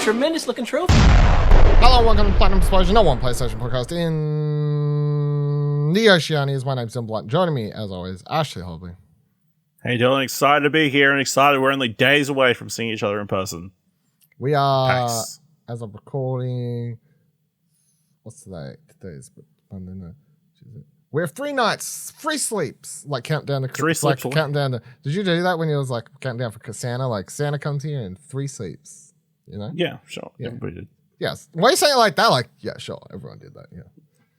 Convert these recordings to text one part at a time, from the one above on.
tremendous looking trophy. Hello and welcome to Platinum Explosion, no one PlayStation podcast in the Oceanias. My name's Tim Blunt. Joining me, as always, Ashley Hobley. Hey Dylan, excited to be here and excited we're only days away from seeing each other in person. We are, PAX. as of recording, what's today? Today's Monday night. We have 3 nights, 3 sleeps, like count down to 3 sleeps. Like, count down to. Did you do that when you was like counting down for Santa? Like Santa comes here and 3 sleeps. You know? Yeah, sure. Yeah. Everybody did. Yes. Why are you saying it like that? Like, yeah, sure. Everyone did that. Yeah.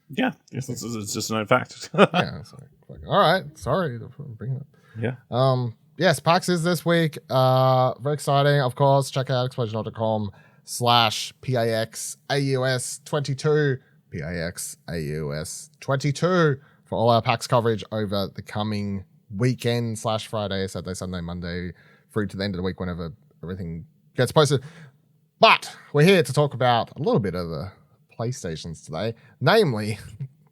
Yeah, it's just a known fact. Yeah. Sorry. All right. Sorry for bringing it up. Yeah. Yes, PAX is this week. Very exciting, of course. Check out explosion.com/PAX AUS 22. PAX AUS 22 for all our PAX coverage over the coming weekend / Friday, Saturday, Sunday, Monday, through to the end of the week whenever everything gets posted. But we're here to talk about a little bit of the PlayStations today. Namely,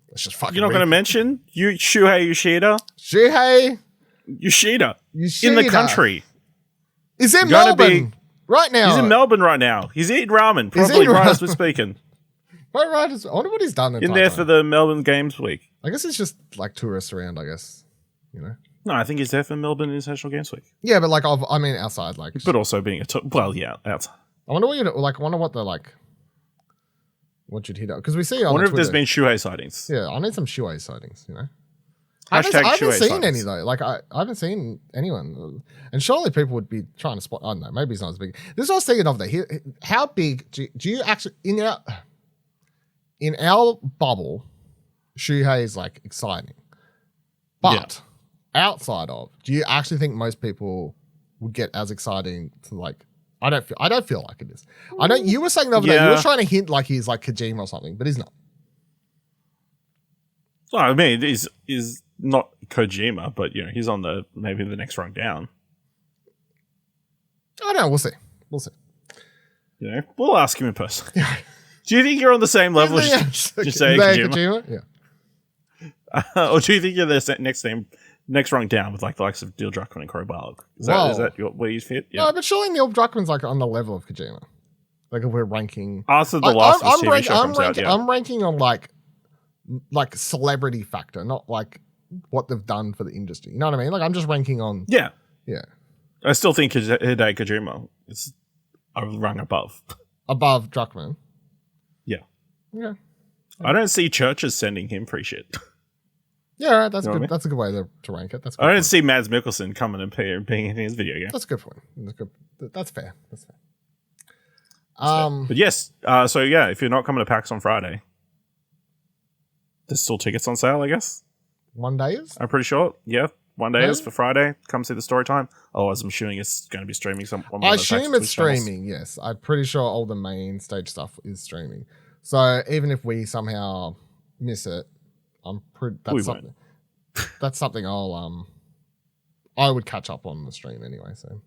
let's just fucking You're not going to mention Shuhei Yoshida in the country. He's in Melbourne right now. He's in Melbourne right now. He's eating ramen, probably right as we're speaking. Right. I wonder what he's done In there for the Melbourne Games Week. I guess it's just like tourists around, I guess. You know? No, I think he's there for Melbourne International Games Week. Yeah, but like, I mean, outside, like. But also being outside. I wonder what what should he do? Because we see on I wonder if Twitter, there's been Shuhei sightings. Yeah, I need some Shuhei sightings, you know? Hashtag I haven't Shuhei seen sightings. any, though. Like, I haven't seen anyone. And surely people would be trying to spot. I don't know. Maybe he's not as big. This is what I was thinking of, though. How big do you actually. In our bubble, Shuhei is like exciting. But outside of, do you actually think most people would get as exciting to like. I don't feel like it is. I know you were saying the other day, you were trying to hint like he's like Kojima or something, but he's not. Well, I mean, he's not Kojima, but he's on maybe the next rung down. I don't know. We'll see. We'll ask him in person. Do you think you're on the same level as just saying Kojima? Yeah. Or do you think you're the next rung down with like the likes of Neil Druckmann and Cory Barlog? Is that where you fit? Yeah. No, but surely Neil Druckmann's like on the level of Kojima. Like if we're ranking. After the last TV show comes out, I'm ranking on like celebrity factor, not like what they've done for the industry. You know what I mean? Like I'm just ranking on. Yeah. Yeah. I still think Hideo Kojima is a rung above. Above Druckmann. Yeah. Yeah. I don't see churches sending him free shit. Yeah, right. That's good. I mean? That's a good way to rank it. That's. I don't see Mads Mikkelsen coming and being in his video game. That's a good point. That's fair. But yes, so yeah, if you're not coming to PAX on Friday, there's still tickets on sale, I guess. One day is? I'm pretty sure. Yeah, one day is for Friday. Come see the story time. Otherwise, I'm assuming it's going to be streaming. I assume it's streaming. Yes, I'm pretty sure all the main stage stuff is streaming. So even if we somehow miss it. That's something I would catch up on the stream anyway. So,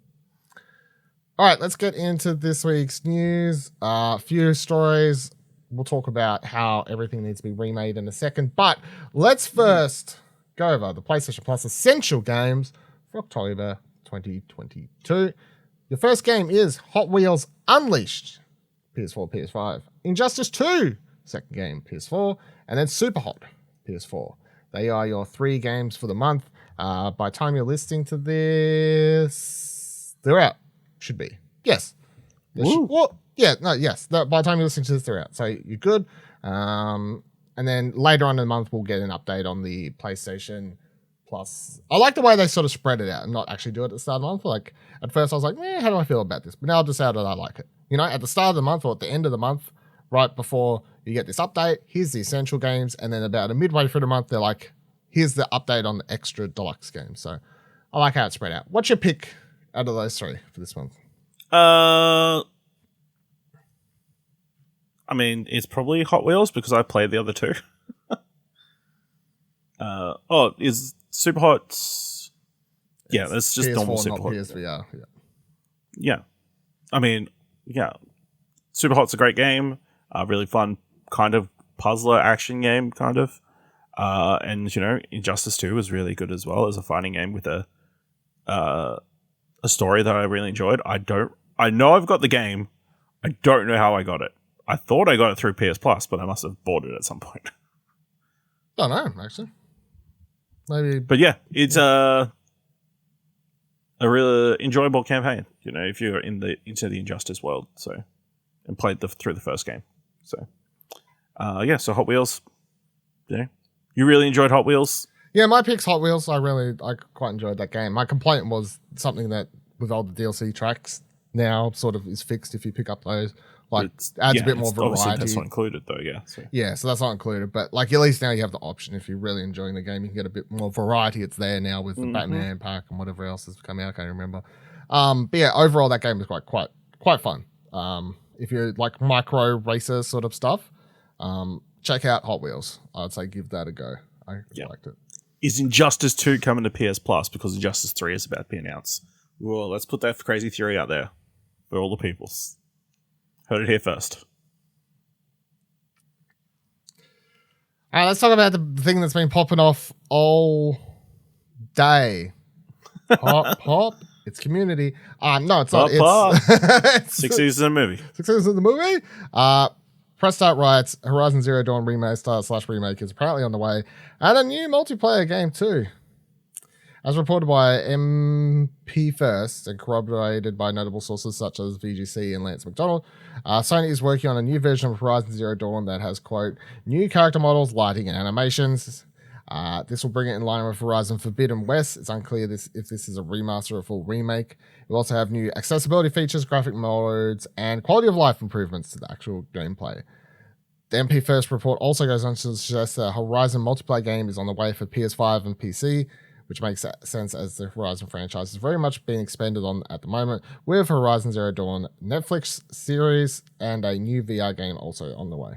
all right, let's get into this week's news. A few stories. We'll talk about how everything needs to be remade in a second, but let's first go over the PlayStation Plus Essential Games for October 2022. Your first game is Hot Wheels Unleashed, PS4, PS5. Injustice 2, second game, PS4, and then SUPERHOT, PS4. They are your 3 games for the month. By the time you're listening to this, they're out. Should be. Yes. By the time you're listening to this, they're out. So you're good. And then later on in the month, we'll get an update on the PlayStation Plus. I like the way they sort of spread it out and not actually do it at the start of the month. Like at first I was like, how do I feel about this? But now I've decided I like it. At the start of the month or at the end of the month, right before you get this update, here's the essential games, and then about midway through the month, they're like, here's the update on the extra deluxe games. So I like how it's spread out. What's your pick out of those 3 for this month? I mean, it's probably Hot Wheels because I played the other 2. Is SUPERHOT? Yeah, that's just PS4, normal not SUPERHOT. PSVR. Yeah. I mean, yeah. SUPERHOT's a great game. Really fun kind of puzzler action game, kind of. And Injustice 2 was really good as well as a fighting game with a story that I really enjoyed. I know I've got the game. I don't know how I got it. I thought I got it through PS Plus, but I must have bought it at some point. Don't know, actually. Maybe. But yeah, it's a really enjoyable campaign, if you're into the Injustice world, and played through the first game. So, so Hot Wheels, you really enjoyed Hot Wheels? Yeah, my pick's Hot Wheels. I quite enjoyed that game. My complaint was something that with all the DLC tracks now sort of is fixed if you pick up those. Like, adds a bit more variety. Obviously, that's not included, though, yeah. So. Yeah, so that's not included. But, like, at least now you have the option. If you're really enjoying the game, you can get a bit more variety. It's there now with the Batman pack and whatever else has come out. I can't remember. But, yeah, overall, that game was quite fun. If you're, like, micro racer sort of stuff, check out Hot Wheels. I'd say give that a go. I liked it. Is Injustice 2 coming to PS Plus because Injustice 3 is about to be announced? Well, let's put that crazy theory out there for all the peoples. Heard it here first. All right, let's talk about the thing that's been popping off all day. Pop. It's Community. No, it's not. It's 6 seasons in a movie. 6 seasons in the movie. Press Start writes, Horizon Zero Dawn remaster/remake is apparently on the way, and a new multiplayer game too. As reported by MP First and corroborated by notable sources such as VGC and Lance McDonald, Sony is working on a new version of Horizon Zero Dawn that has, quote, new character models, lighting, and animations. This will bring it in line with Horizon Forbidden West. It's unclear if this is a remaster or a full remake. It will also have new accessibility features, graphic modes, and quality of life improvements to the actual gameplay. The MP First report also goes on to suggest that a Horizon multiplayer game is on the way for PS5 and PC, which makes sense as the Horizon franchise is very much being expanded on at the moment, with Horizon Zero Dawn Netflix series and a new VR game also on the way.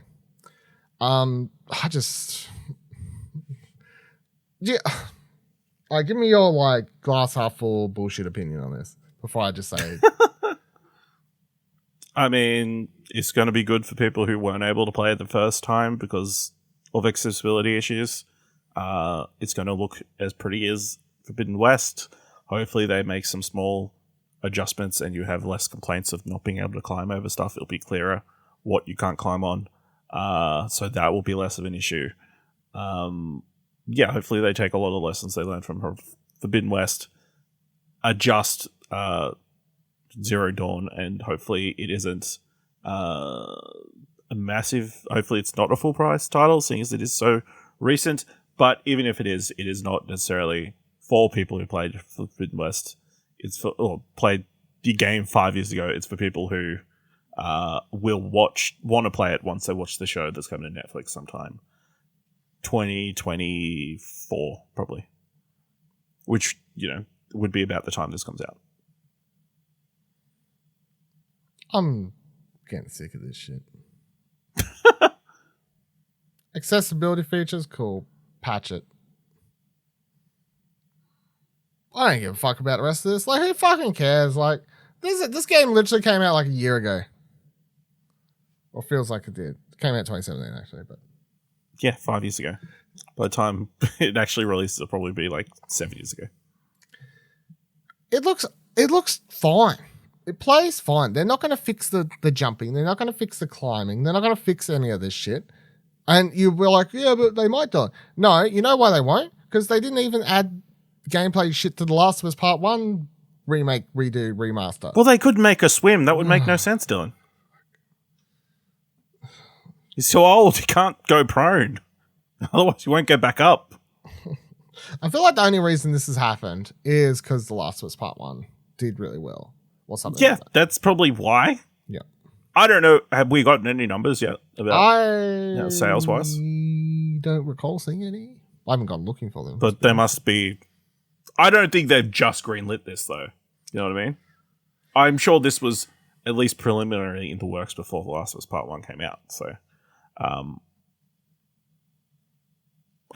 Yeah. Give me your glass half full bullshit opinion on this before I just say. I mean, it's going to be good for people who weren't able to play it the first time because of accessibility issues. It's going to look as pretty as Forbidden West. Hopefully they make some small adjustments and you have less complaints of not being able to climb over stuff. It'll be clearer what you can't climb on. So that will be less of an issue. Hopefully they take a lot of lessons they learned from Forbidden West, adjust Zero Dawn, and hopefully it isn't a massive... Hopefully it's not a full price title, seeing as it is so recent. But even if it is not necessarily for people who played Forbidden West. It's for played the game 5 years ago. It's for people who will want to play it once they watch the show that's coming to Netflix sometime. 2024 probably, which would be about the time this comes out. I'm getting sick of this shit. Accessibility features, cool. Patch it. I don't give a fuck about the rest of this. Who fucking cares? This game literally came out a year ago. Or feels like it did. It came out 2017 actually, but yeah, 5 years ago. By the time it actually releases, it'll probably be 7 years ago. It looks fine. It plays fine. They're not going to fix the jumping. They're not going to fix the climbing. They're not going to fix any of this shit. And you were like, yeah, but they might do. No, you know why they won't? Because they didn't even add gameplay shit to The Last of Us Part 1 remake, redo, remaster. Well, they could make a swim. That would make no sense, Dylan. He's so old, he can't go prone. Otherwise, he won't get back up. I feel like the only reason this has happened is because The Last of Us Part 1 did really well. Or something like that. That's probably why. Yeah. I don't know. Have we gotten any numbers yet about sales-wise? I don't recall seeing any. I haven't gone looking for them. But there must be... I don't think they've just greenlit this, though. You know what I mean? I'm sure this was at least preliminary in the works before The Last of Us Part 1 came out. So, I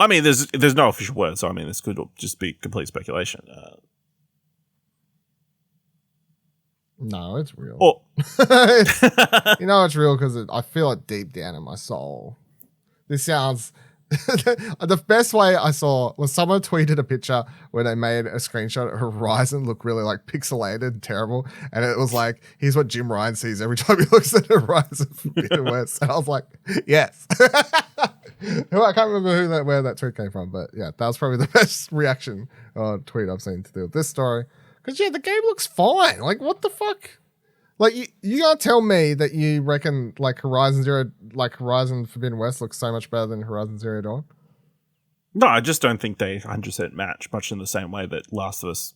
mean, there's no official word, so I mean, this could just be complete speculation. No, it's real. Oh. It's real because I feel it deep down in my soul. This sounds The best way I saw was someone tweeted a picture where they made a screenshot of Horizon look really like pixelated and terrible. And it was like, here's what Jim Ryan sees every time he looks at Horizon Forbidden West. And I was like, yes. I can't remember where that tweet came from, but yeah, that was probably the best reaction tweet I've seen to do with this story. Because yeah, the game looks fine. Like, what the fuck? Like, you gotta tell me that you reckon like Horizon Forbidden West looks so much better than Horizon Zero Dawn? No, I just don't think they 100% match, much in the same way that Last of Us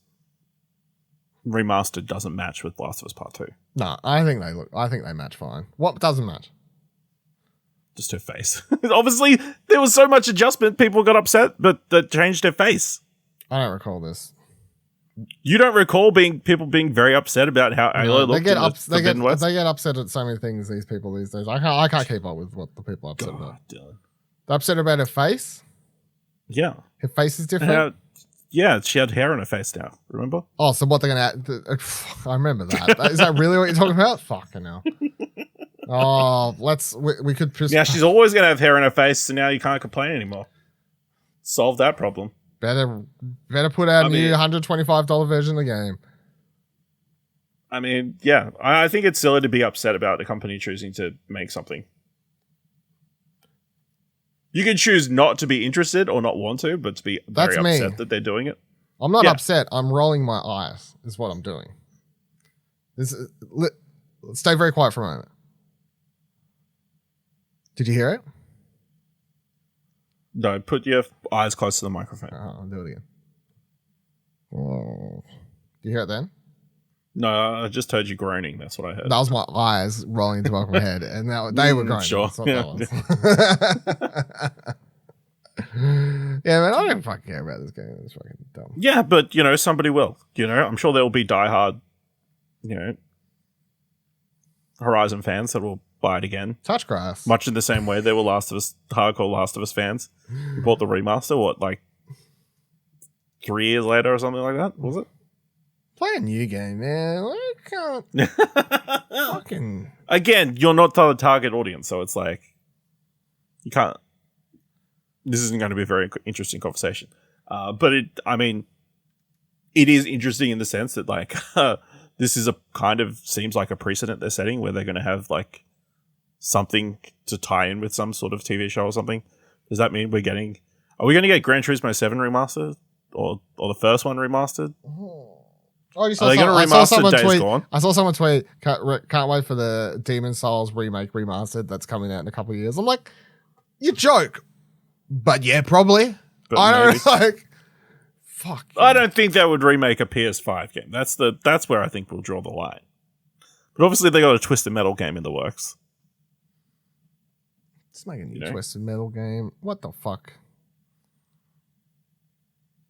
Remastered doesn't match with Last of Us Part 2. No, I think they match fine. What doesn't match? Just her face. Obviously, there was so much adjustment, people got upset, but they changed her face. I don't recall this. You don't recall people being very upset about how Aloy looked in the Forbidden West? They get upset at so many things, these people these days. I can't keep up with what the people are upset about. Dylan. They're upset about her face? Yeah. Her face is different? Yeah, she had hair on her face now, remember? Oh, so what they're going to... I remember that. Is that really what you're talking about? Fucking hell. Oh, we could... Yeah, she's always going to have hair on her face, so now you can't complain anymore. Solve that problem. Better put out a new $125 version of the game. I mean, yeah. I think it's silly to be upset about the company choosing to make something. You can choose not to be interested or not want to, but to be very upset that they're doing it. I'm not upset. I'm rolling my eyes is what I'm doing. Stay very quiet for a moment. Did you hear it? No, put your eyes close to the microphone. I'll do it again. Oh. Did you hear it then? No, I just heard you groaning. That's what I heard. That was my eyes rolling into my head, and they were groaning. Sure. That's what that was. Yeah, man, I don't fucking care about this game. It's fucking dumb. Yeah, but, somebody will. I'm sure there will be diehard, Horizon fans that will buy it again. Touch grass. Much in the same way there were hardcore Last of Us fans who bought the remaster, 3 years later or something like that, was it? Play a new game, man. I can't fucking... Again, you're not the target audience, so it's like, you can't... This isn't going to be a very interesting conversation. But it is interesting in the sense that, this is seems like a precedent they're setting where they're going to have, something to tie in with some sort of TV show or something. Does that mean are we going to get Gran Turismo 7 remastered? Or the first one remastered? Oh, you saw Are they going to remaster Days Gone? I saw someone tweet, can't wait for the Demon Souls remake remastered that's coming out in a couple of years. I'm like, you joke. But yeah, probably. But I don't fuck. I don't think they would remake a PS5 game. That's where I think we'll draw the line. But obviously they got a Twisted Metal game in the works. Just make a new Twisted Metal game. What the fuck?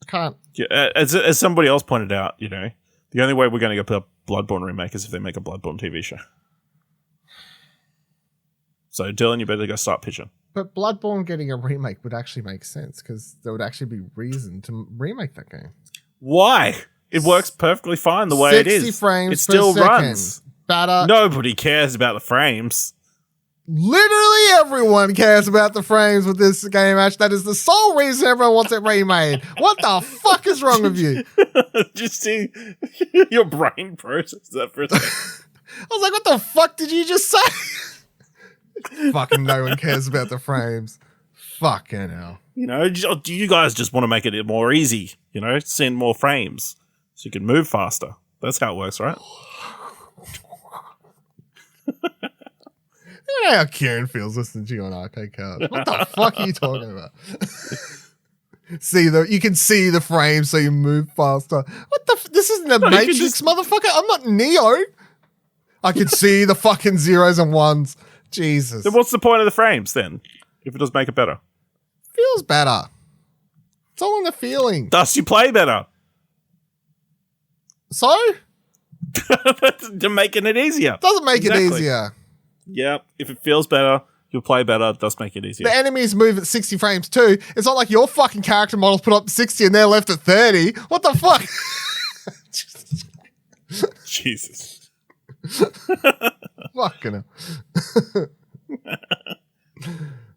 I can't. Yeah, as somebody else pointed out, the only way we're going to get a Bloodborne remake is if they make a Bloodborne TV show. So, Dylan, you better go start pitching. But Bloodborne getting a remake would actually make sense because there would actually be reason to remake that game. Why? It works perfectly fine the way it is. 60 frames it still per second. runs. Better. Nobody cares about the frames. Literally everyone cares about the frames with this game, Ash. That is the sole reason everyone wants it remade. What the fuck is wrong with you? Just see your brain process that for a second. I was like, what the fuck did you just say? Fucking no one cares about the frames. Fucking hell. Do you guys just want to make it more easy? Send more frames so you can move faster. That's how it works, right? You know how Kieran feels listening to you on iPad cards. What the fuck are you talking about? You can see the frames so you move faster. What the? This isn't a Matrix, motherfucker. I'm not Neo. I can see the fucking zeros and ones. Jesus. Then what's the point of the frames then? If it does make it better, feels better. It's all in the feeling. Thus, you play better. So, to making it easier. Doesn't make it easier. Yeah, if it feels better, you'll play better. It does make it easier. The enemies move at 60 frames too. It's not like your fucking character models put up 60 and they're left at 30. What the fuck? Jesus. Fucking hell.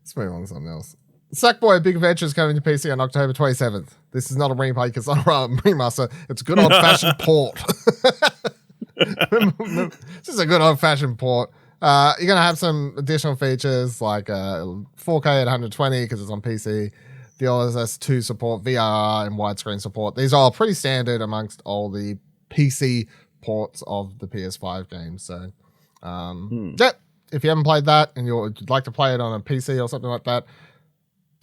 Let's move on to something else. Sackboy Big Adventure is coming to PC on October 27th. This is not a remake, it's not a remaster. It's a good old-fashioned port. This is a good old-fashioned port. You're going to have some additional features like 4K at 120 because it's on PC. DLSS 2 support, VRR, and widescreen support. These are all pretty standard amongst all the PC ports of the PS5 games. So, yeah, if you haven't played that and you'd like to play it on a PC or something like that,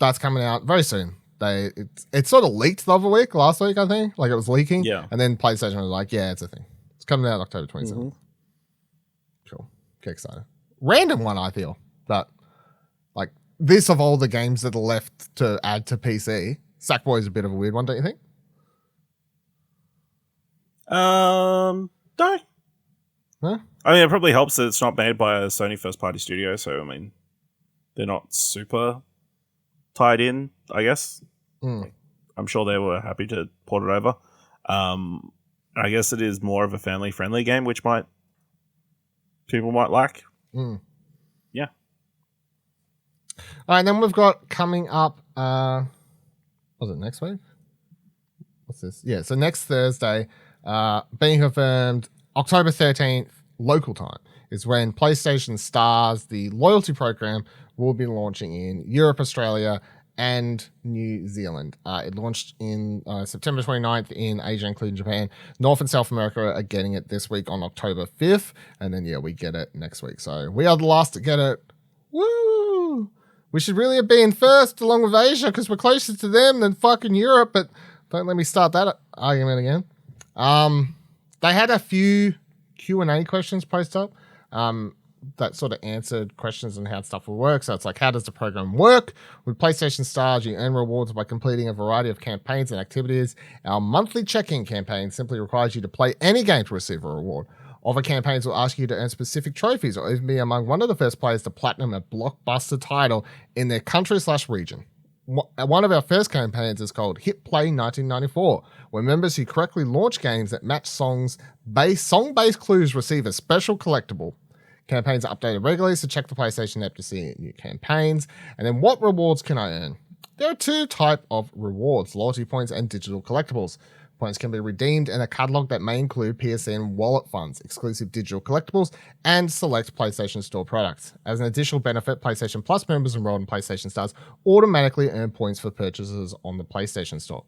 that's coming out very soon. It sort of leaked the other week, last week, I think. Like it was leaking. Yeah. And then PlayStation was like, yeah, it's a thing. It's coming out October 27th. Mm-hmm. Cool. Get excited. Random one, I feel. But like this of all the games that are left to add to PC, Sackboy is a bit of a weird one, don't you think? No. No? I mean, it probably helps that it's not made by a Sony first-party studio, so, I mean, they're not super tied in, I guess. I'm sure they were happy to port it over. I guess it is more of a family-friendly game, which people might like. Yeah. All right, then we've got coming up, was it next week? What's this? Yeah, so next Thursday, being confirmed, October 13th, local time, is when PlayStation Stars, the loyalty program, will be launching in Europe, Australia, and New Zealand. It launched in September 29th in Asia, including Japan. North and South America are getting it this week on October 5th, and then, yeah, we get it next week. So we are the last to get it. Woo! We should really have been first along with Asia because we're closer to them than fucking Europe, but don't let me start that argument again. They had a few Q&A questions posted up that sort of answered questions on how stuff will work. So it's like, how does the program work? With PlayStation Stars, you earn rewards by completing a variety of campaigns and activities. Our monthly check-in campaign simply requires you to play any game to receive a reward. Other campaigns will ask you to earn specific trophies or even be among one of the first players to platinum a blockbuster title in their country/region. One of our first campaigns is called Hit Play 1994, where members who correctly launch games that match song-based clues receive a special collectible. Campaigns are updated regularly, so check the PlayStation app to see new campaigns. And then what rewards can I earn? There are two types of rewards, loyalty points and digital collectibles. Points can be redeemed in a catalog that may include PSN wallet funds, exclusive digital collectibles, and select PlayStation Store products. As an additional benefit, PlayStation Plus members enrolled in PlayStation Stars automatically earn points for purchases on the PlayStation Store.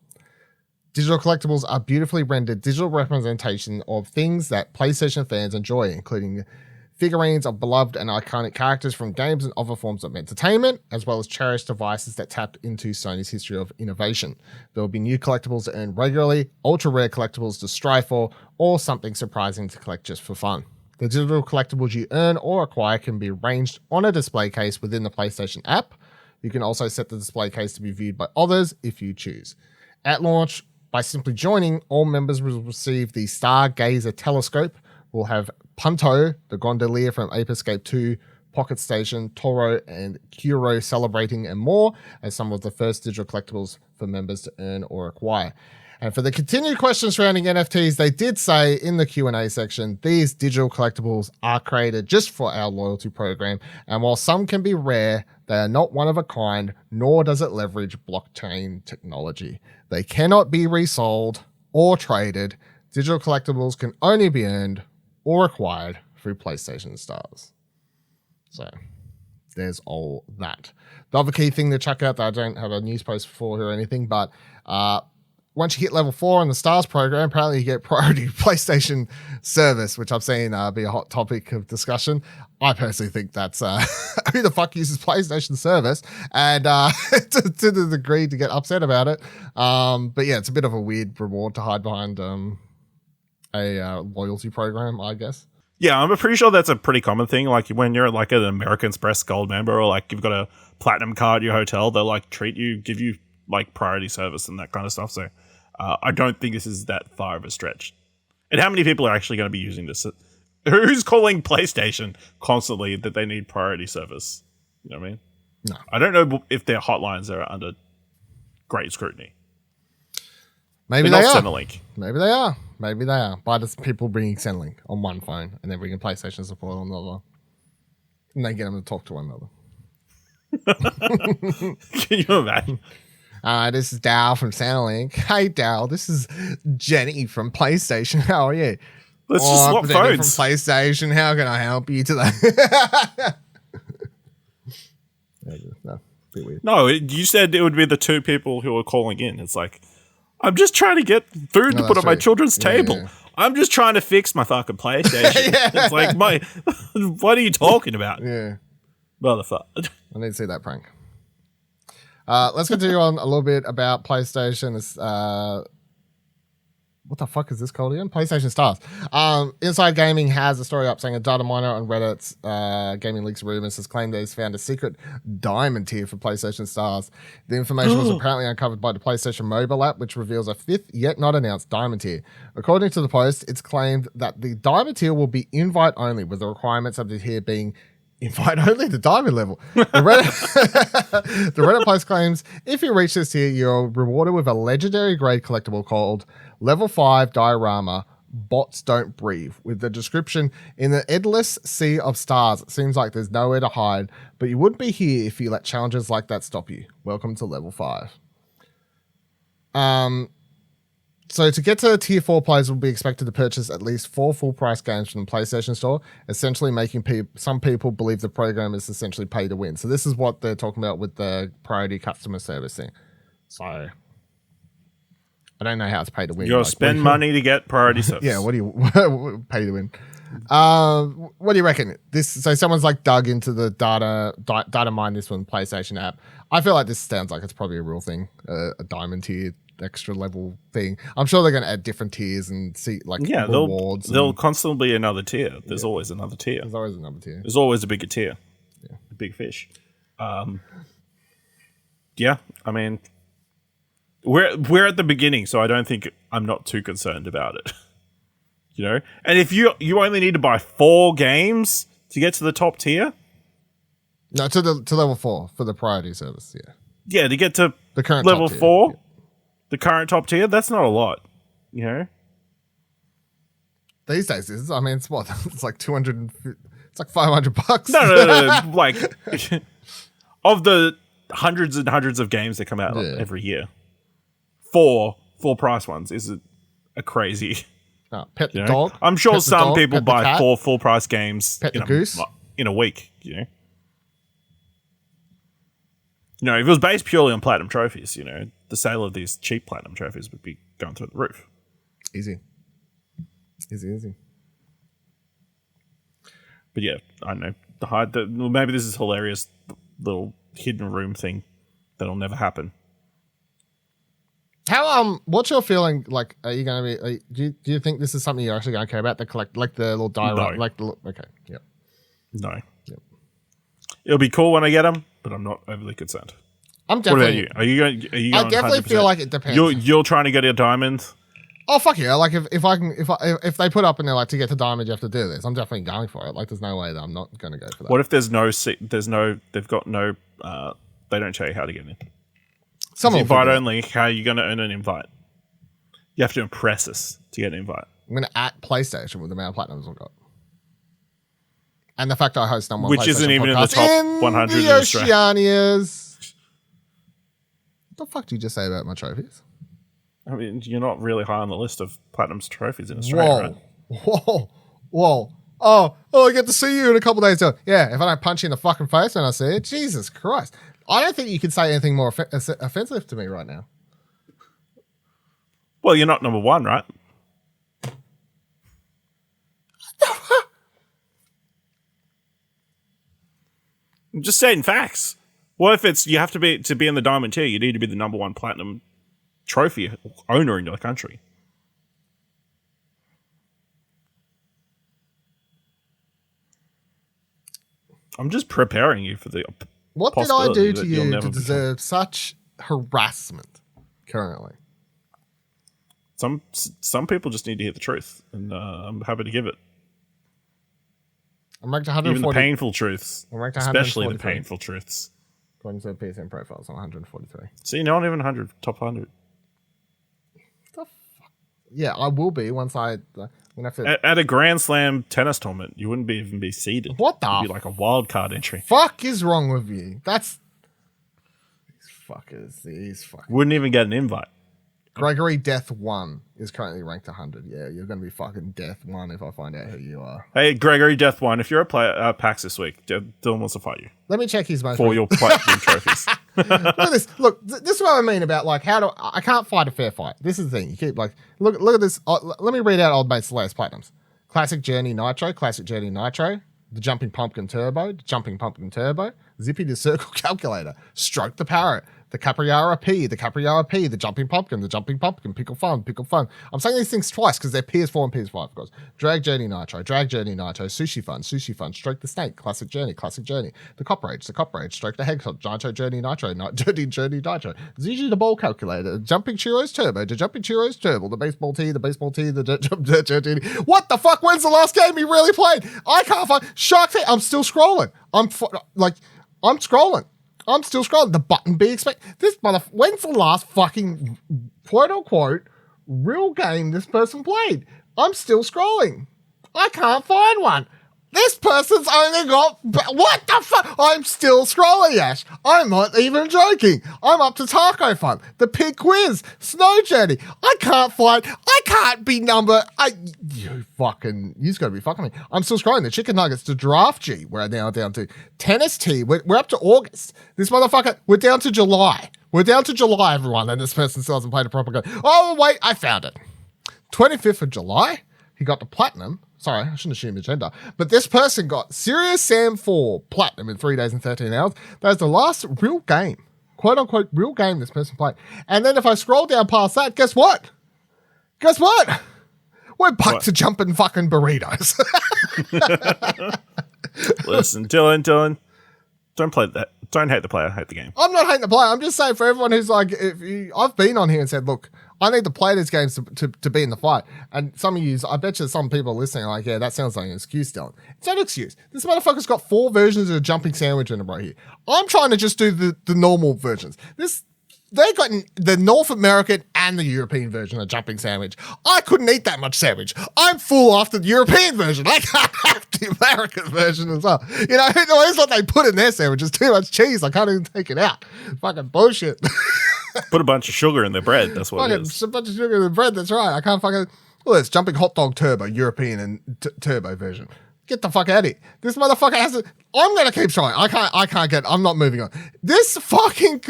Digital collectibles are beautifully rendered digital representation of things that PlayStation fans enjoy, including figurines of beloved and iconic characters from games and other forms of entertainment, as well as cherished devices that tapped into Sony's history of innovation. There will be new collectibles to earn regularly, ultra-rare collectibles to strive for, or something surprising to collect just for fun. The digital collectibles you earn or acquire can be arranged on a display case within the PlayStation app. You can also set the display case to be viewed by others if you choose. At launch, by simply joining, all members will receive the Stargazer telescope. We'll have Punto, the gondolier from Ape Escape 2, Pocket Station, Toro, and Kuro celebrating and more as some of the first digital collectibles for members to earn or acquire. And for the continued questions surrounding NFTs, they did say in the Q&A section, these digital collectibles are created just for our loyalty program. And while some can be rare, they are not one of a kind, nor does it leverage blockchain technology. They cannot be resold or traded. Digital collectibles can only be earned or acquired through PlayStation Stars. So there's all that. The other key thing to check out that I don't have a news post for or anything, but once you hit level 4 in the Stars program, apparently you get priority PlayStation service, which I've seen be a hot topic of discussion. I personally think that's who the fuck uses PlayStation service, and to the degree to get upset about it. But yeah, it's a bit of a weird reward to hide behind a loyalty program, I guess. Yeah, I'm pretty sure that's a pretty common thing. Like when you're like an American Express Gold member, or like you've got a platinum card at your hotel, they'll like give you like priority service and that kind of stuff. So I don't think this is that far of a stretch. And how many people are actually going to be using this? Who's calling PlayStation constantly that they need priority service? You know what I mean? No. I don't know if their hotlines are under great scrutiny. Maybe they are. Centrelink. Maybe they are. Maybe they are. But it's people bringing Centrelink on one phone and then bringing PlayStation support on the other. And they get them to talk to one another. Can you imagine? This is Dal from Centrelink. Hey, Dal, this is Jenny from PlayStation. How are you? Let's just swap Jenny phones. from PlayStation. How can I help you today? No, bit weird. No, you said it would be the two people who are calling in. It's like, I'm just trying to get food to put on my children's table. Yeah. I'm just trying to fix my fucking PlayStation. It's like, what are you talking about? Yeah. Motherfucker. I need to see that prank. Let's continue on a little bit about PlayStation. What the fuck is this called again? PlayStation Stars. Inside Gaming has a story up saying a data miner on Reddit's Gaming Leaks Rumors has claimed that he's found a secret diamond tier for PlayStation Stars. The information was apparently uncovered by the PlayStation mobile app, which reveals a fifth yet not announced diamond tier. According to the post, it's claimed that the diamond tier will be invite only, with the requirements of the tier being invite only to diamond level. The Reddit post claims if you reach this tier, you're rewarded with a legendary grade collectible called Level 5 Diorama Bots Don't Breathe, with the description, in the endless sea of stars, it seems like there's nowhere to hide, but you wouldn't be here if you let challenges like that stop you. Welcome to Level 5. So to get to tier 4, players will be expected to purchase at least 4 full-price games from the PlayStation Store, essentially making some people believe the program is essentially pay to win. So this is what they're talking about with the priority customer service thing. So I don't know how it's pay to win. You got to spend money to get priority service. Yeah, what do you pay to win? What do you reckon? So someone's like dug into the data mine this one PlayStation app. I feel like this sounds like it's probably a real thing, a diamond tier, extra level thing. I'm sure they're going to add different tiers and see rewards. There'll constantly be another tier. There's always another tier. There's always another tier. There's always a bigger tier. Yeah. A big fish. Yeah, I mean, we're at the beginning, so I don't think I'm not too concerned about it. You know, and if you only need to buy 4 games to get to the top tier. No, to level 4 for the priority service. Yeah, to get to the current level top tier. 4. Yeah. The current top tier, that's not a lot, you know? These days, it's what? It's like 200, it's like $500. No. Like, of the hundreds and hundreds of games that come out every year, 4 full price ones is a crazy. Pet the dog. I'm sure some dog, people buy 4 full price games goose in a week, you know? You know, if it was based purely on platinum trophies, you know, the sale of these cheap platinum trophies would be going through the roof. Easy. But yeah, I don't know. Maybe this is a hilarious little hidden room thing that'll never happen. How what's your feeling? Like, are you going to be? Do you think this is something you're actually going to care about? The collect, like the little diorama, okay, yep. No. Yep. It'll be cool when I get them, but I'm not overly concerned. I'm definitely. What about you? Are you going? I definitely 100%? feel like it depends. You're trying to get a diamond. Oh fuck yeah! Like if they put up and they're like, to get to diamond you have to do this, I'm definitely going for it. Like there's no way that I'm not going to go for that. What if they've got no they don't tell you how to get in? Invite only. How are you going to earn an invite? You have to impress us to get an invite. I'm going to at PlayStation with the amount of platinums I've got. And the fact I host number one which PlayStation isn't even in the top 100 the in Australia. Oceanias. What the fuck did you just say about my trophies? I mean, you're not really high on the list of platinum's trophies in Australia, right? Whoa. Oh, I get to see you in a couple of days. Yeah, if I don't punch you in the fucking face when I see it, Jesus Christ. I don't think you could say anything more offensive to me right now. Well, you're not number 1, right? I'm just saying facts. What if it's you have to be in the diamond tier? You need to be the number 1 platinum trophy owner in your country. I'm just preparing you for the. What did I do to you to deserve such harassment currently? Some people just need to hear the truth, and I'm happy to give it. I'm ranked 140. Even the painful truths, especially the 143. painful truths. According to the PSN profiles, I'm 143. See, not even 100, top 100. The fuck? Yeah, I will be once I. gonna have to. At a Grand Slam tennis tournament, you wouldn't even be seeded. What the? It'd be like a wild card entry. Fuck is wrong with you? That's these fuckers. Wouldn't even get an invite. Gregory Death 1 is currently ranked 100. Yeah, you're going to be fucking Death 1 if I find out who you are. Hey, Gregory Death 1, if you're a player at PAX this week, Dylan wants to fight you. Let me check his most... For your platinum trophies. Look at this. Look, this is what I mean about, like, I can't fight a fair fight. This is the thing. You keep, like... Look at this. Let me read out old mate's latest platinums. Classic Journey Nitro, Classic Journey Nitro, the Jumping Pumpkin Turbo, the Jumping Pumpkin Turbo, Zippy the Circle Calculator, Stroke the Parrot, the Capriara P, the Capriara P, the Jumping Pumpkin, Pickle Fun. I'm saying these things twice because they're PS4 and PS5, of course. Drag Journey Nitro, Sushi Fun, Stroke the Snake, Classic Journey, the Cop Rage, Stroke the Hedgehog, Nitro Journey Nitro, Journey Nitro, ZG the Ball Calculator, Jumping Churros Turbo, the Jumping Churros Turbo, the Baseball Tee, the Journey. What the fuck? When's the last game he really played? I can't find Shark Tank. I'm still scrolling. I'm scrolling. I'm still scrolling. The button be expect. This when's the last fucking quote unquote real game this person played? I'm still scrolling. I can't find one. This person's only got... What the fuck? I'm still scrolling, Ash. I'm not even joking. I'm up to Taco Fun, the Pig Quiz, Snow Journey. I can't be number... You got to be fucking me. I'm still scrolling. The Chicken Nuggets, the Draft G, we're now down to. Tennis T, we're up to August. This motherfucker, we're down to July. We're down to July, everyone, and this person still hasn't played a proper game. Oh, wait, I found it. 25th of July, he got the Platinum. Sorry, I shouldn't assume the gender. But this person got Serious Sam 4 Platinum in 3 days and 13 hours. That is the last real game, quote unquote, real game this person played. And then if I scroll down past that, guess what? We're back to jumping fucking burritos. Listen, Dylan, don't play that. Don't hate the player, hate the game. I'm not hating the player. I'm just saying for everyone who's like, I've been on here and said, look, I need to play these games to be in the fight. And some of you, I bet you some people listening are like, yeah, that sounds like an excuse, Dylan. It's not an excuse. This motherfucker's got 4 versions of a jumping sandwich in it right here. I'm trying to just do the normal versions. They got the North American and the European version of jumping sandwich. I couldn't eat that much sandwich. I'm full after the European version. I can't have the American version as well. You know, here's what they put in their sandwich. It's too much cheese. I can't even take it out. Fucking bullshit. Put a bunch of sugar in their bread. That's what it is. A bunch of sugar in the bread. That's right. I can't fucking... Well, it's Jumping Hot Dog Turbo, European and Turbo version. Get the fuck out of here. This motherfucker has to... I'm going to keep trying. I can't get... I'm not moving on. This fucking...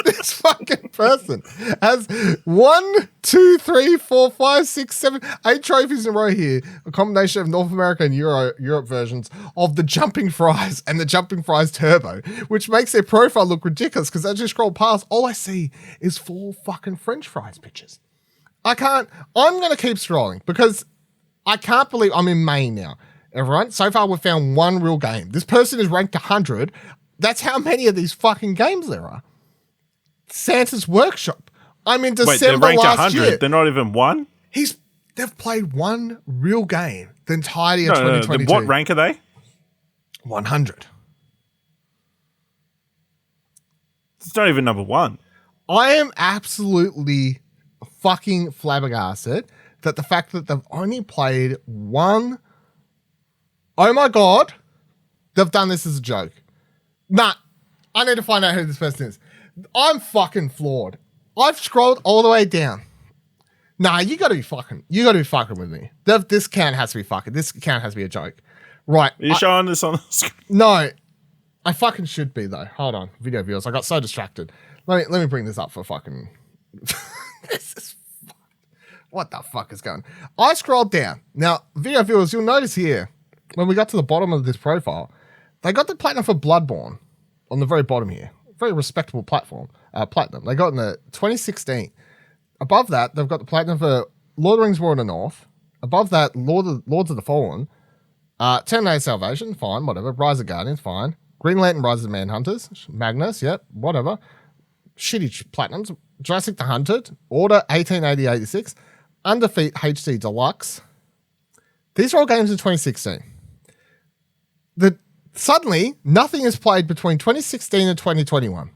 This fucking person has 1, 2, 3, 4, 5, 6, 7, 8 trophies in a row here. A combination of North America and Europe versions of the Jumping Fries and the Jumping Fries Turbo, which makes their profile look ridiculous because as you scroll past, all I see is 4 fucking French fries pictures. I'm going to keep scrolling because I can't believe I'm in May now. Everyone, so far we've found one real game. This person is ranked 100. That's how many of these fucking games there are. Santa's Workshop. I'm in December last year. They're not even one? They've played one real game the entirety of 2022. What rank are they? 100. It's not even number 1. I am absolutely fucking flabbergasted that the fact that they've only played one... Oh my God. They've done this as a joke. Nah, I need to find out who this person is. I'm fucking floored. I've scrolled all the way down. Nah, you gotta be fucking with me. This count has to be fucking. This count has to be a joke. Right. Are you showing this on the screen? No. I fucking should be though. Hold on. Video viewers. I got so distracted. Let me bring this up for fucking... This is... What the fuck is going on? I scrolled down. Now, video viewers, you'll notice here, when we got to the bottom of this profile, they got the platinum for Bloodborne on the very bottom here. Very respectable platinum. They got in the 2016. Above that, they've got the platinum for Lord of the Rings War in the North. Above that, Lords of the Fallen. 10 Days Salvation, fine, whatever. Rise of Guardians, fine. Green Lantern, Rise of the Manhunters. Magnus, yep, whatever. Shitty platinums. Jurassic the Hunted. Order 1880-86. Undefeat HD Deluxe. These are all games in 2016. Suddenly, nothing is played between 2016 and 2021.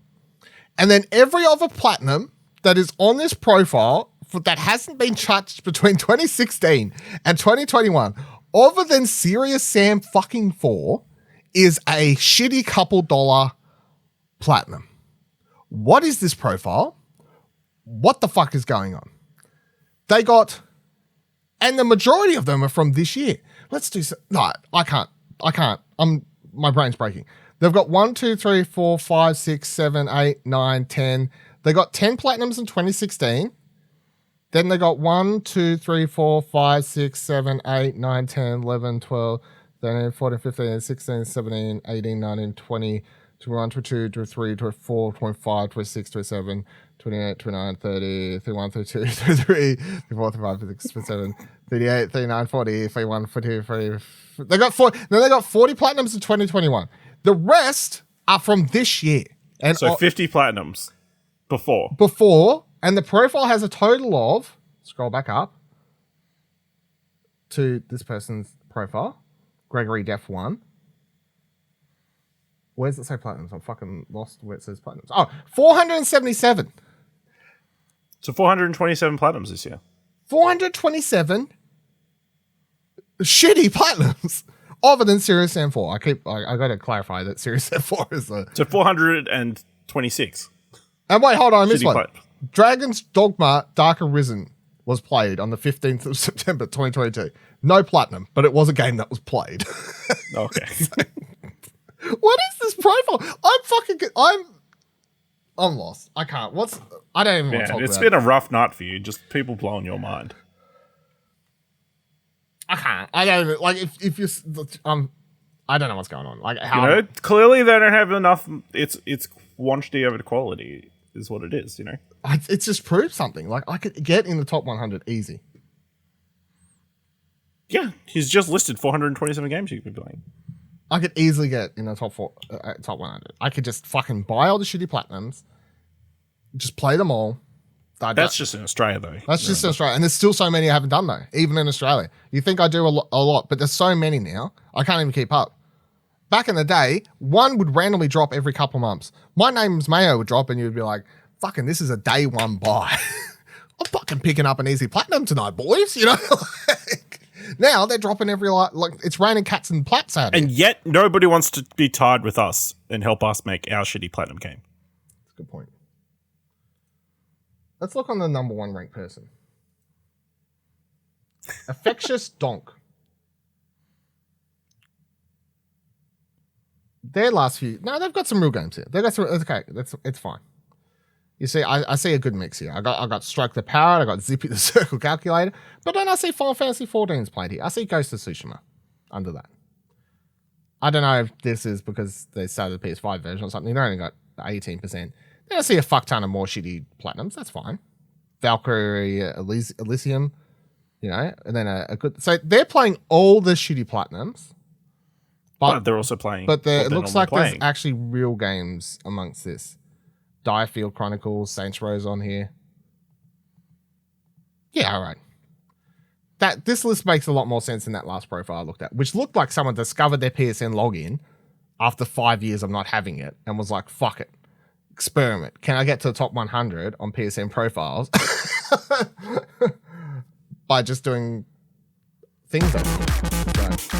And then every other platinum that is on this profile that hasn't been touched between 2016 and 2021, other than Serious Sam fucking 4, is a shitty couple dollar platinum. What is this profile? What the fuck is going on? They got, and the majority of them are from this year. Let's do no, I can't. My brain's breaking. They've got 1, 2, 3, 4, 5, 6, 7, 8, 9, 10. They got 10 platinums in 2016. Then they got 1, 2, 3, 4, 5, 6, 7, 8, 9, 10, 11, 12, 13, 14, 15, 16, 17, 18, 19, 20, 21, 22, 23, 24, 25, 26, 27, 28, 29, 30, 31, 32, 33, 34, 35, 36, 37, 38, 39, 40, 41, 42, 43. They got 40. Then they got 40 platinums in 2021. The rest are from this year. And so 50 platinums before. And the profile has a total of, scroll back up to this person's profile, Gregory Def 1. Where's it say platinums? I'm fucking lost where it says platinums. Oh, 477. So 427 platinums this year. 427 shitty platinums. Other than Serious Sam 4. I got to clarify that Serious Sam 4 is a... So 426. And wait, hold on, I missed one. Platinum. Dragon's Dogma Dark Arisen was played on the 15th of September 2022. No platinum, but it was a game that was played. Okay. What is this profile? I'm lost. I can't. I don't even want to talk about it. It's been a rough night for you. Just people blowing your mind. I can't. I don't even, like, if you, I don't know what's going on. Like, how, you know, clearly they don't have enough. It's quantity over quality is what it is, you know? It's just proved something. Like, I could get in the top 100 easy. Yeah, he's just listed 427 games you could be playing. I could easily get in the top 100. I could just fucking buy all the shitty platinums, just play them all. That's just in Australia, though. That's just in Australia. And there's still so many I haven't done, though, even in Australia. You think I do a lot, but there's so many now, I can't even keep up. Back in the day, one would randomly drop every couple of months. My Name's Mayo would drop, and you'd be like, fucking, this is a day one buy. I'm fucking picking up an easy platinum tonight, boys. You know? Now they're dropping every, like, it's raining cats and plats out here. And yet nobody wants to be tied with us and help us make our shitty platinum game. That's a good point. Let's look on the number one ranked person. Affectious Donk. Their last few... No, they've got some real games here. They've got some... Okay, it's fine. You see, I see a good mix here. I got Strike the Parrot, I got Zippy the Circle Calculator, but then I see Final Fantasy 14's played here. I see Ghost of Tsushima under that. I don't know if this is because they started the PS5 version or something. They only got 18%. Then I see a fuck ton of more shitty platinums. That's fine. Valkyrie Elysium, you know, and then a good... So they're playing all the shitty platinums. But they're also playing... But it looks like there's actually real games amongst this. Direfield Chronicles, Saints Row's on here. Yeah, all right. This list makes a lot more sense than that last profile I looked at, which looked like someone discovered their PSN login after 5 years of not having it and was like, fuck it. Experiment. Can I get to the top 100 on PSN profiles by just doing things like that? So.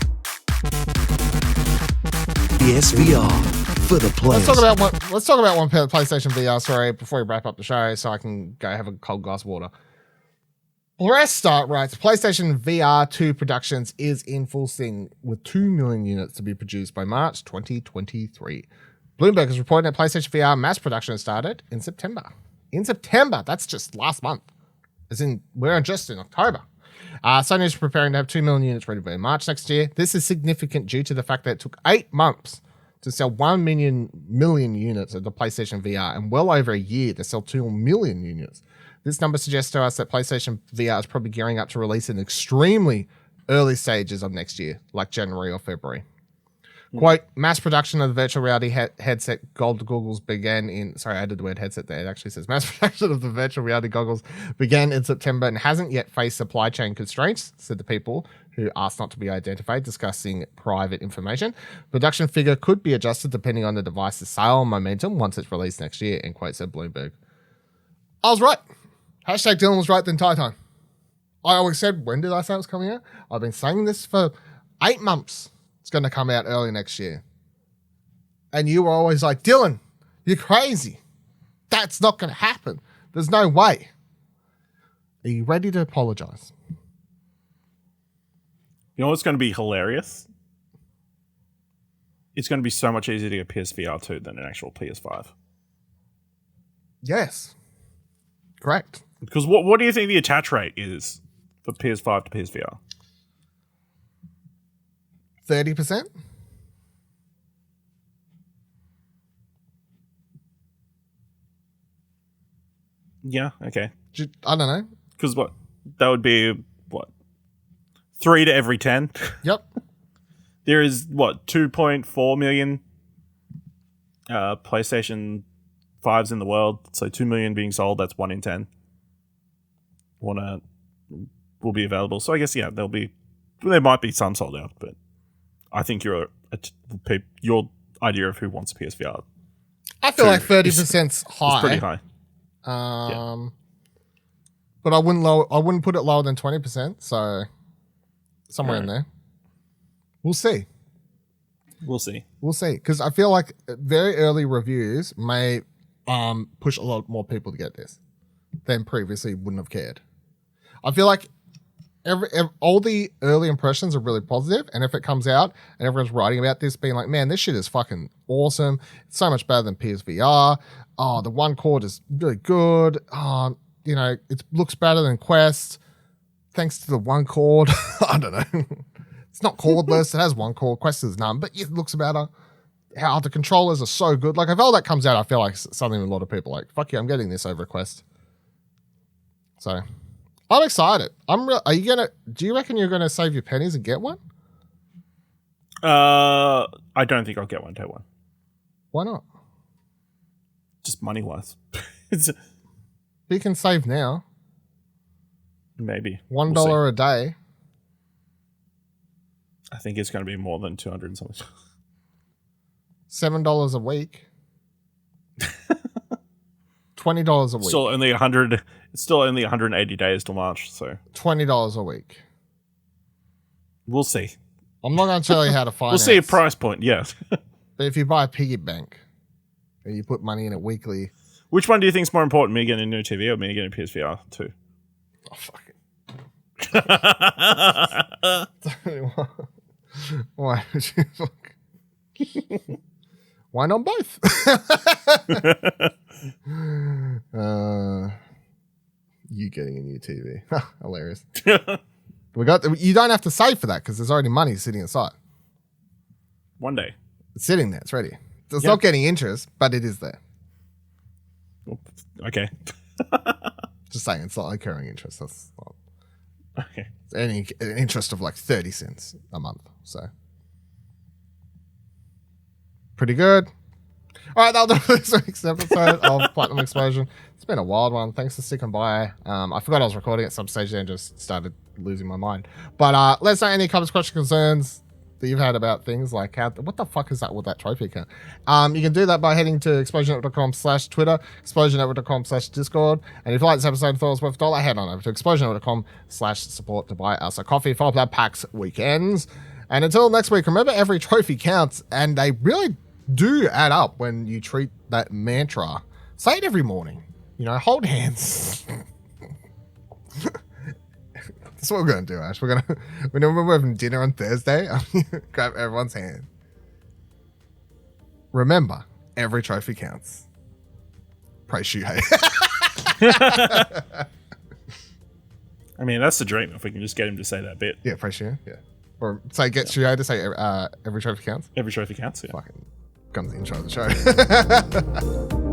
PSVR for the players. Let's talk about one PlayStation VR story before we wrap up the show, so I can go have a cold glass of water. Restart writes, PlayStation VR 2 productions is in full swing with 2 million units to be produced by March 2023. Bloomberg has reported that PlayStation VR mass production started in September. In September, that's just last month. As in, we're just in October. Sony is preparing to have 2 million units ready by March next year. This is significant due to the fact that it took 8 months to sell 1 million units of the PlayStation VR and well over a year to sell 2 million units. This number suggests to us that PlayStation VR is probably gearing up to release in extremely early stages of next year, like January or February. Quote, mass production of the virtual reality headset goggles began in... Sorry, I added the word headset there. It actually says mass production of the virtual reality goggles began in September and hasn't yet faced supply chain constraints, said the people who asked not to be identified, discussing private information. Production figure could be adjusted depending on the device's sale momentum once it's released next year, end quote, said Bloomberg. I was right. Hashtag Dylan was right the entire time. I always said, when did I say it was coming out? I've been saying this for 8 months. It's going to come out early next year. And you were always like, Dylan, you're crazy. That's not going to happen. There's no way. Are you ready to apologize? You know what's going to be hilarious? It's going to be so much easier to get PSVR 2 than an actual PS5. Yes. Correct. Because what do you think the attach rate is for PS5 to PSVR? 30%? Yeah, okay. I don't know. Because what? That would be, what? 3 to every 10? Yep. There is, what, 2.4 million PlayStation 5s in the world. So 2 million being sold, that's 1 in 10. Will be available. So I guess, yeah, there might be some sold out, but I think your idea of who wants a PSVR. I feel like 30%'s high. It's pretty high. But I wouldn't put it lower than 20%, so somewhere in there. We'll see. We'll see. Because I feel like very early reviews may push a lot more people to get this than previously wouldn't have cared. I feel like all the early impressions are really positive, and if it comes out and everyone's writing about this being like, man, this shit is fucking awesome. It's so much better than PSVR. Oh, the one cord is really good. It looks better than Quest. Thanks to the one cord. I don't know. It's not cordless. It has one cord. Quest is none, but it looks better. How the controllers are so good. Like, if all that comes out, I feel like something a lot of people are like, fuck yeah, I'm getting this over Quest. So, I'm excited. Do you reckon you're gonna save your pennies and get one? I don't think I'll get one day one. Why not? Just money wise. You can save now. Maybe. $1 a day. I think it's going to be more than 200 and something. $7 a week. $20 a week. Still only 100. It's still only 180 days till March, so $20 a week. We'll see. I'm not going to tell you how to finance. We'll see a price point. Yes. But if you buy a piggy bank and you put money in it weekly, which one do you think is more important, me getting a new TV or me getting a PSVR 2? oh fuck it. Why would you fuck? Why not both? You getting a new TV. Hilarious. You don't have to save for that because there's already money sitting inside. One day. It's sitting there. It's ready. It's not getting interest, but it is there. Okay. Just saying, it's not occurring interest. That's not, okay. it's an interest of like 30 cents a month. So pretty good. All right, that'll do for this week's episode of Platinum Explosion. It's been a wild one. Thanks for sticking by. I forgot I was recording at some stage there and just started losing my mind. But let us know any comments, questions, concerns that you've had about things like what the fuck is that with that trophy account? You can do that by heading to explosionnetwork.com/Twitter, explosionnetwork.com/Discord. And if you like this episode and thought it was worth $1, head on over to explosionnetwork.com/support to buy us a coffee. Follow up that PAX weekends. And until next week, remember every trophy counts, and they really do add up when you treat that mantra. Say it every morning. Hold hands. That's what we're going to do, Ash. Whenever we're having dinner on Thursday, I'm going to grab everyone's hand. Remember, every trophy counts. Praise Shuhei. I mean, that's the dream, if we can just get him to say that bit. Yeah, praise Shuhei, yeah. Or get Shuhei to say every trophy counts. Every trophy counts, yeah. Fucking comes the intro of the show.